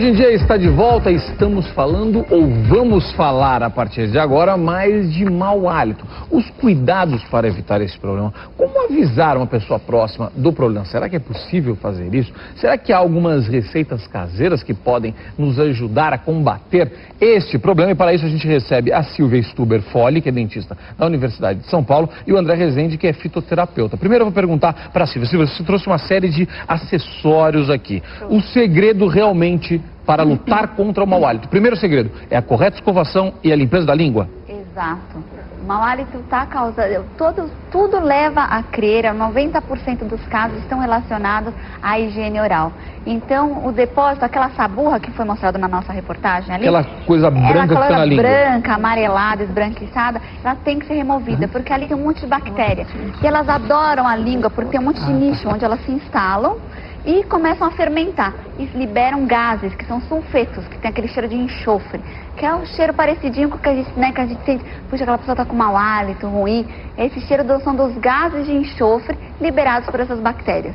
Hoje em Dia está de volta, estamos falando ou vamos falar a partir de agora mais de mau hálito. Os cuidados para evitar esse problema. Como avisar uma pessoa próxima do problema? Será que é possível fazer isso? Será que há algumas receitas caseiras que podem nos ajudar a combater este problema? E para isso a gente recebe a Silvia Stuber Folli, que é dentista da Universidade de São Paulo, e o André Rezende, que é fitoterapeuta. Primeiro eu vou perguntar para a Silvia. Silvia, você trouxe uma série de acessórios aqui. O segredo realmente para lutar contra o mau hálito. Primeiro segredo é a correta escovação e a limpeza da língua. Exato. O mau hálito está causando, tudo leva a crer, 90% dos casos estão relacionados à higiene oral. Então, o depósito, aquela saburra que foi mostrada na nossa reportagem ali, aquela coisa branca que está na língua. Branca, amarelada, esbranquiçada, ela tem que ser removida, porque ali tem um monte de bactéria. E elas adoram a língua, porque tem um monte de nicho onde elas se instalam e começam a fermentar e liberam gases, que são sulfetos, que tem aquele cheiro de enxofre, que é um cheiro parecidinho com o que a gente, que a gente sente, puxa, aquela pessoa está com mau hálito, ruim. Esse cheiro são dos gases de enxofre liberados por essas bactérias.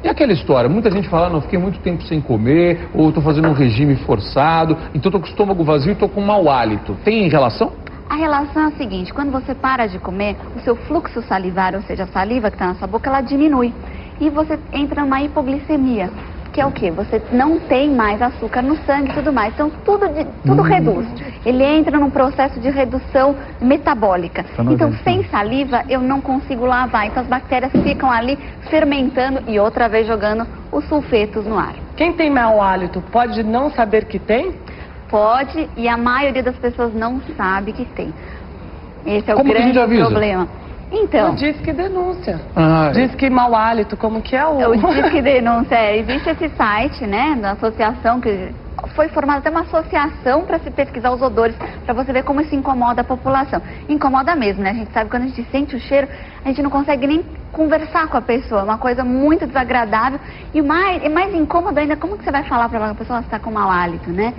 E aquela história, muita gente fala, não, fiquei muito tempo sem comer, ou estou fazendo um regime forçado, então estou com o estômago vazio e estou com mau hálito. Tem relação? A relação é a seguinte, quando você para de comer, o seu fluxo salivar, ou seja, a saliva que está na sua boca, ela diminui. E você entra numa hipoglicemia, que é o quê? Você não tem mais açúcar no sangue e tudo mais. Então, tudo reduz. Ele entra num processo de redução metabólica. Então, sem saliva, eu não consigo lavar. Então, as bactérias ficam ali fermentando e outra vez jogando os sulfetos no ar. Quem tem mau hálito pode não saber que tem? Pode, e a maioria das pessoas não sabe que tem. Esse é o Como grande problema. Então, o Disque Denúncia. É. Disque Mau Hálito, como que é o... O Disque Denúncia, existe esse site, né, da associação, que foi formada até uma associação para se pesquisar os odores, para você ver como isso incomoda a população. Incomoda mesmo, né? A gente sabe que quando a gente sente o cheiro, a gente não consegue nem conversar com a pessoa, é uma coisa muito desagradável e mais incômodo ainda, como que você vai falar para a pessoa que está com mau hálito, né?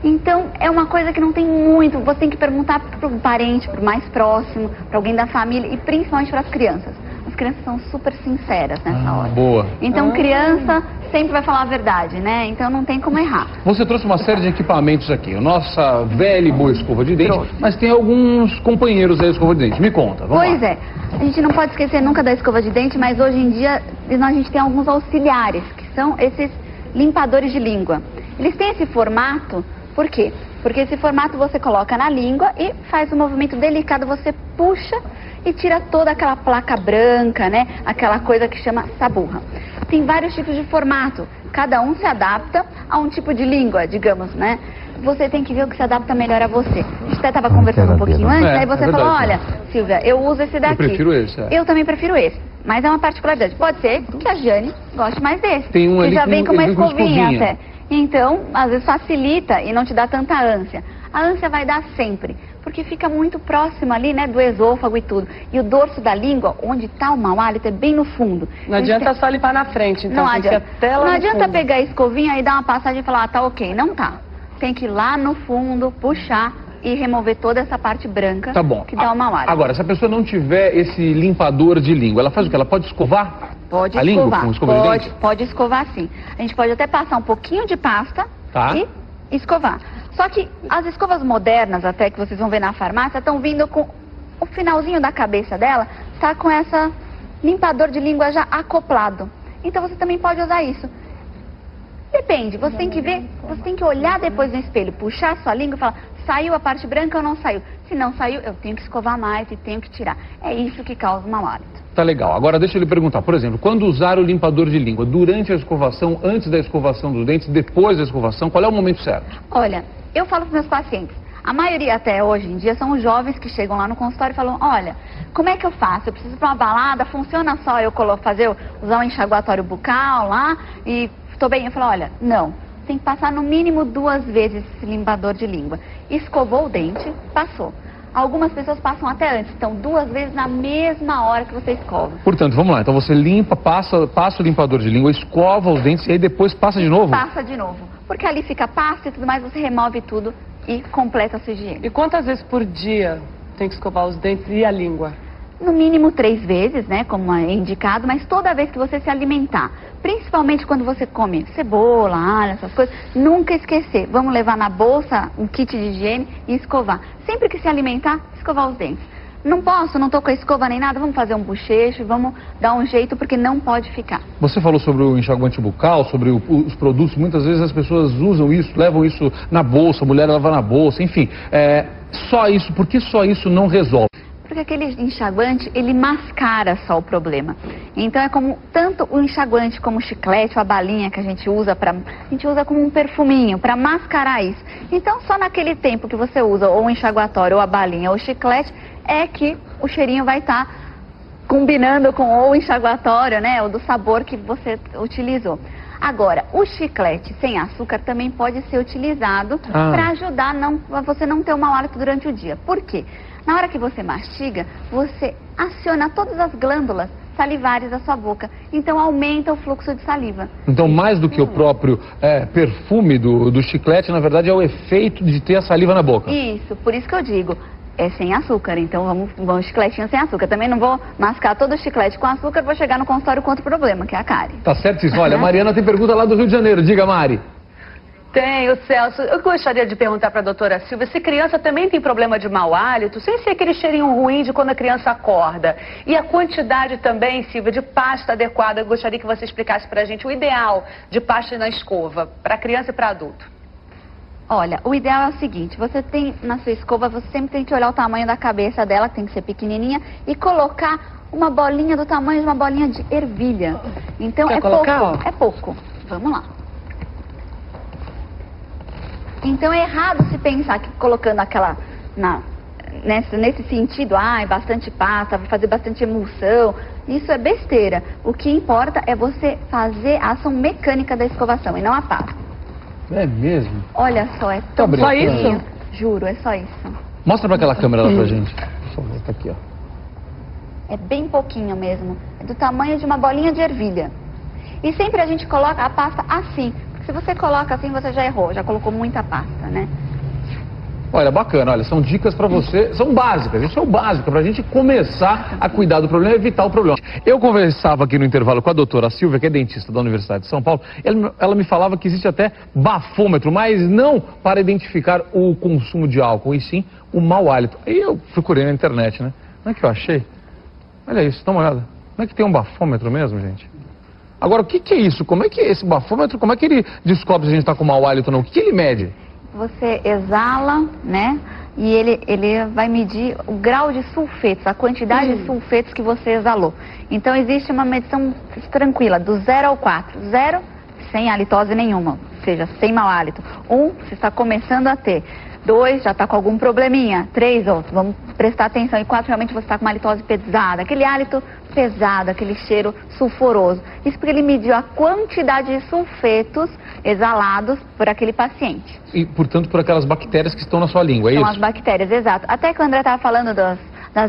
Então, é uma coisa que não tem muito, você tem que perguntar para o parente, para o mais próximo, para alguém da família e principalmente para as crianças. As crianças são super sinceras nessa hora. Boa. Então, criança sempre vai falar a verdade, né? Então, não tem como errar. Você trouxe uma série de equipamentos aqui. A nossa velha e boa escova de dente, mas tem alguns companheiros da escova de dente. Me conta, vamos lá. Pois é. A gente não pode esquecer nunca da escova de dente, mas hoje em dia a gente tem alguns auxiliares, que são esses limpadores de língua. Eles têm esse formato, por quê? Porque esse formato você coloca na língua e faz um movimento delicado, você puxa e tira toda aquela placa branca, né? Aquela coisa que chama saburra. Tem vários tipos de formato, cada um se adapta a um tipo de língua, digamos, né? Você tem que ver o que se adapta melhor a você. A gente até estava conversando um pouquinho antes, aí você falou, olha, Silvia, eu uso esse daqui. Eu prefiro esse. Eu também prefiro esse, mas é uma particularidade. Pode ser que a Jane goste mais desse. Tem um ali que já vem com uma escovinha até. Então, às vezes facilita e não te dá tanta ânsia. A ânsia vai dar sempre, porque fica muito próximo ali, né, do esôfago e tudo. E o dorso da língua, onde está o mau hálito, é bem no fundo. Não adianta só limpar na frente, então não tem adianta. que até lá Não no adianta fundo. pegar a escovinha e dar uma passagem e falar, tá ok. Não tá. Tem que ir lá no fundo, puxar e remover toda essa parte branca que dá o mau hálito. Agora, se a pessoa não tiver esse limpador de língua, ela faz o quê? Ela pode escovar? Pode a escovar, língua com escova de dente? Pode escovar sim. A gente pode até passar um pouquinho de pasta e escovar. Só que as escovas modernas, até que vocês vão ver na farmácia, estão vindo com o finalzinho da cabeça dela, tá com essa limpador de língua já acoplado. Então você também pode usar isso. Depende, você tem que ver, você tem que olhar depois no espelho, puxar a sua língua e falar, saiu a parte branca ou não saiu? Se não saiu, eu tenho que escovar mais e tenho que tirar. É isso que causa o mau hálito. Tá legal. Agora deixa eu lhe perguntar, por exemplo, quando usar o limpador de língua, durante a escovação, antes da escovação dos dentes, depois da escovação, qual é o momento certo? Olha, eu falo para meus pacientes, a maioria até hoje em dia são os jovens que chegam lá no consultório e falam, olha, como é que eu faço? Eu preciso ir para uma balada, funciona só eu usar um enxaguatório bucal lá e estou bem? Eu falo, olha, não. Tem que passar no mínimo 2 vezes esse limpador de língua. Escovou o dente, passou. Algumas pessoas passam até antes, então 2 vezes na mesma hora que você escova. Portanto, vamos lá, então você limpa, passa o limpador de língua, escova os dentes e aí depois passa de novo? Passa de novo, porque ali fica pasta e tudo mais, você remove tudo e completa a sua higiene. E quantas vezes por dia tem que escovar os dentes e a língua? no mínimo 3 vezes, né, como é indicado, mas toda vez que você se alimentar, principalmente quando você come cebola, alho, essas coisas, nunca esquecer. Vamos levar na bolsa um kit de higiene e escovar. Sempre que se alimentar, escovar os dentes. Não posso, não tô com a escova nem nada, vamos fazer um bochecho, vamos dar um jeito, porque não pode ficar. Você falou sobre o enxaguante bucal, sobre os produtos, muitas vezes as pessoas usam isso, levam isso na bolsa, a mulher leva na bolsa, enfim. Só isso, por que só isso não resolve? Porque aquele enxaguante, ele mascara só o problema. Então é como tanto o enxaguante como o chiclete, a balinha que a gente usa como um perfuminho para mascarar isso. Então só naquele tempo que você usa ou o enxaguatório, ou a balinha, ou o chiclete, é que o cheirinho vai estar combinando com ou o enxaguatório, né, ou do sabor que você utilizou. Agora, o chiclete sem açúcar também pode ser utilizado para ajudar a você não ter um mau hálito durante o dia. Por quê? Na hora que você mastiga, você aciona todas as glândulas salivares da sua boca. Então aumenta o fluxo de saliva. Então mais do que o próprio perfume do chiclete, na verdade é o efeito de ter a saliva na boca. Isso, por isso que eu digo, é sem açúcar. Então vamos chicletinho sem açúcar. Também não vou mascar todo o chiclete com açúcar, vou chegar no consultório com outro problema, que é a cárie. Tá certo isso. Olha, a Mariana tem pergunta lá do Rio de Janeiro. Diga, Mari. Tenho, Celso. Eu gostaria de perguntar para a doutora Silvia se criança também tem problema de mau hálito, sem ser aquele cheirinho ruim de quando a criança acorda. E a quantidade também, Silvia, de pasta adequada. Eu gostaria que você explicasse para a gente o ideal de pasta na escova, para criança e para adulto. Olha, o ideal é o seguinte, você tem na sua escova, você sempre tem que olhar o tamanho da cabeça dela, que tem que ser pequenininha, e colocar uma bolinha do tamanho de uma bolinha de ervilha. Então Quer é colocar, pouco, ó? é pouco. Vamos lá. Então é errado se pensar que colocando aquela, nesse sentido, bastante pasta, vai fazer bastante emulsão, isso é besteira. O que importa é você fazer a ação mecânica da escovação e não a pasta. É mesmo? Olha só, é tão Só isso? pouquinho. Juro, é só isso. Mostra pra aquela câmera lá pra gente. Por favor, tá aqui, ó. É bem pouquinho mesmo. É do tamanho de uma bolinha de ervilha. E sempre a gente coloca a pasta assim. Se você coloca assim, você já errou, já colocou muita pasta, né? Olha, bacana, olha, são dicas pra você, são básicas, isso é o básico, pra gente começar a cuidar do problema e evitar o problema. Eu conversava aqui no intervalo com a doutora Silvia, que é dentista da Universidade de São Paulo, ela me falava que existe até bafômetro, mas não para identificar o consumo de álcool, e sim o mau hálito. Aí eu procurei na internet, né? Não é que eu achei? Olha isso, dá uma olhada. Não é que tem um bafômetro mesmo, gente? Agora, o que é isso? Como é que é esse bafômetro? Como é que ele descobre se a gente está com mau hálito ou não? O que ele mede? Você exala, né? E ele vai medir o grau de sulfetos, a quantidade de sulfetos que você exalou. Então, existe uma medição tranquila, do 0 ao 4. 0, sem halitose nenhuma, ou seja, sem mau hálito. 1, você está começando a ter. 2, já está com algum probleminha. 3, vamos prestar atenção. E 4, realmente você está com uma halitose pesada. Aquele hálito pesado, aquele cheiro sulfuroso. Isso porque ele mediu a quantidade de sulfetos exalados por aquele paciente. E, portanto, por aquelas bactérias que estão na sua língua, é isso? São as bactérias, exato. Até que o André estava falando das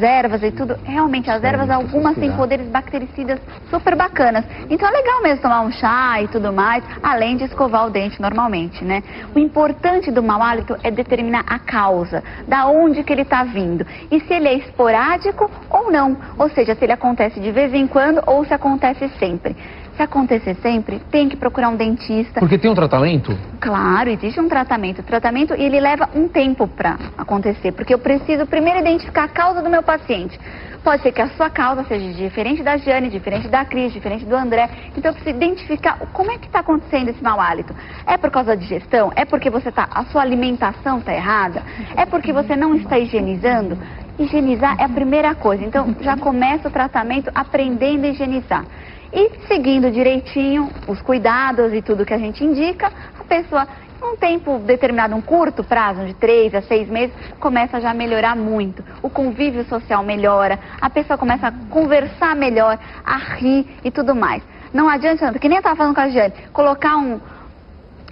ervas e tudo, realmente as ervas, algumas têm poderes bactericidas super bacanas. Então é legal mesmo tomar um chá e tudo mais, além de escovar o dente normalmente, né? O importante do mau hálito é determinar a causa, da onde que ele está vindo, e se ele é esporádico ou não, ou seja, se ele acontece de vez em quando ou se acontece sempre. Se acontecer sempre, tem que procurar um dentista. Porque tem um tratamento? Claro, existe um tratamento. O tratamento, ele leva um tempo para acontecer, porque eu preciso primeiro identificar a causa do meu paciente. Pode ser que a sua causa seja diferente da Jane, diferente da Cris, diferente do André. Então eu preciso identificar como é que está acontecendo esse mau hálito. É por causa da digestão? É porque a sua alimentação está errada? É porque você não está higienizando? Higienizar é a primeira coisa. Então já começa o tratamento aprendendo a higienizar. E seguindo direitinho os cuidados e tudo que a gente indica, a pessoa, em um tempo determinado, um curto prazo, de 3 a 6 meses, começa já a melhorar muito. O convívio social melhora, a pessoa começa a conversar melhor, a rir e tudo mais. Não adianta, que nem eu estava falando com a Jane, colocar um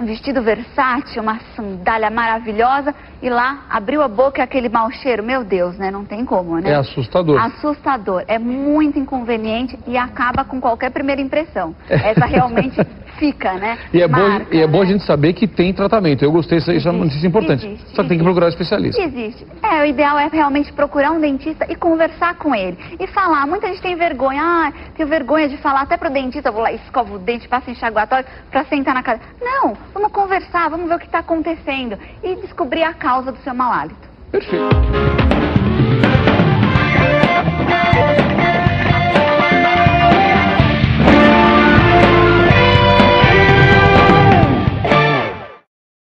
vestido versátil, uma sandália maravilhosa, e lá abriu a boca e aquele mau cheiro, meu Deus, né? Não tem como, né? É assustador. Assustador, é muito inconveniente e acaba com qualquer primeira impressão. Essa realmente fica, né? E é bom a né? gente saber que tem tratamento. Eu gostei, isso é uma notícia importante. Só que tem que procurar um especialista. Existe. O ideal é realmente procurar um dentista e conversar com ele. E falar. Muita gente tem vergonha. Tenho vergonha de falar até pro dentista. Vou lá, escovo o dente, passo enxaguatório pra sentar na cadeira. Não, vamos conversar, vamos ver o que está acontecendo. E descobrir a causa do seu mau hálito. Perfeito.